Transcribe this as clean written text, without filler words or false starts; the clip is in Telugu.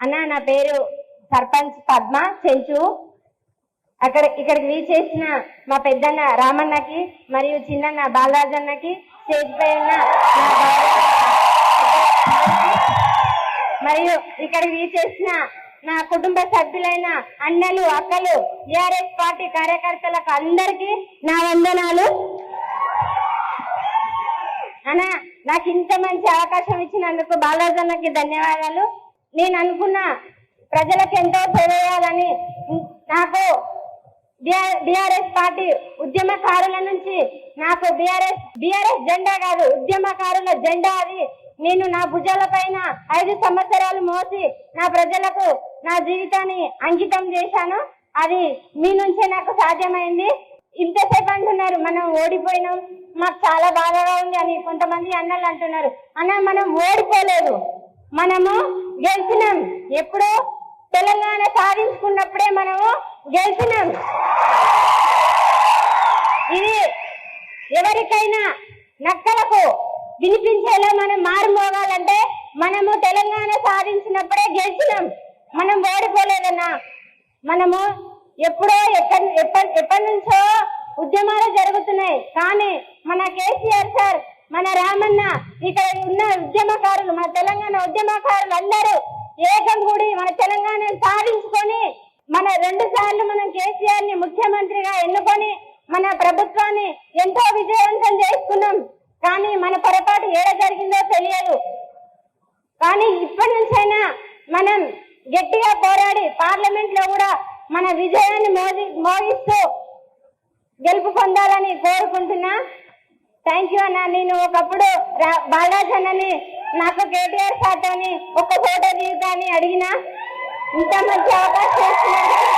అన్న నా పేరు సర్పంచ్ పద్మ చెంచు. ఇక్కడికి వీచేసిన మా పెద్దన్న రామన్నకి మరియు చిన్నన్న బాలరాజన్నకి, స్టేజ్ పై ఉన్న మరియు ఇక్కడికి వీచేసిన నా కుటుంబ సభ్యులైన అన్నలు అక్కలు టిఆర్ఎస్ పార్టీ కార్యకర్తలకు అందరికీ నా వందనాలు. అన్న నాకు ఇంత మంచి అవకాశం ఇచ్చినందుకు బాలరాజన్నకి ధన్యవాదాలు. నేను అనుకున్న ప్రజలకు ఎంతో సేవ చేయాలని నాకు బిఆర్ఎస్ పార్టీ ఉద్యమకారుల నుంచి నాకు బిఆర్ఎస్ జెండా కాదు, ఉద్యమకారుల జెండా అది. నేను నా భుజాల పైన 5 సంవత్సరాలు మోసి నా ప్రజలకు నా జీవితాన్ని అంకితం చేశాను. అది మీ నుంచే నాకు సాధ్యమైంది. ఇంతసేపు అంటున్నారు మనం ఓడిపోయినాం, మాకు చాలా బాధగా ఉంది అని కొంతమంది అన్నలు అంటున్నారు. అన్న మనం ఓడిపోలేదు, మనము గెలిచినాం. ఎప్పుడో తెలంగాణ సాధించుకున్నప్పుడే మనము గెలిచినాం. ఇది ఎవరికైనా నక్కలకు వినిపించేలా మనం మారుమోగాలంటే మనము తెలంగాణ సాధించినప్పుడే గెలిచినాం, మనం ఓడిపోలేదన్నా. మనము ఎప్పుడో ఎప్పటి నుంచో ఉద్యమాలు జరుగుతున్నాయి, కానీ మన కేసీఆర్ సార్, మన రామన్న, ఇక్కడ ఉన్న ఉద్యమకారులు, మన తెలంగాణ ఉద్యమకారులు అందరూ ఏకం కూడి మన తెలంగాణను సాధించుకొని మన 2 సార్లు మనం కేసీఆర్ ని ముఖ్యమంత్రిగా ఎన్నుకొని మన ప్రభుత్వాన్ని ఎంతో విజయవంతం చేసుకున్నాం. కానీ మన పొరపాటు ఏడ జరిగిందో తెలియదు. కానీ ఇప్పటి నుంచైనా మనం గట్టిగా పోరాడి పార్లమెంట్ లో కూడా మన విజయాన్ని మోగిస్తూ గెలుపు పొందాలని కోరుకుంటున్నా. థ్యాంక్ యూ అన్న. నేను ఒకప్పుడు బాలరాజ్ అన్నని నాకు కేటీఆర్ సార్తోని ఒక ఫోటో దిగుతా అని అడిగినా. ఇంత మంచి అవకాశం చేస్తున్నందుకు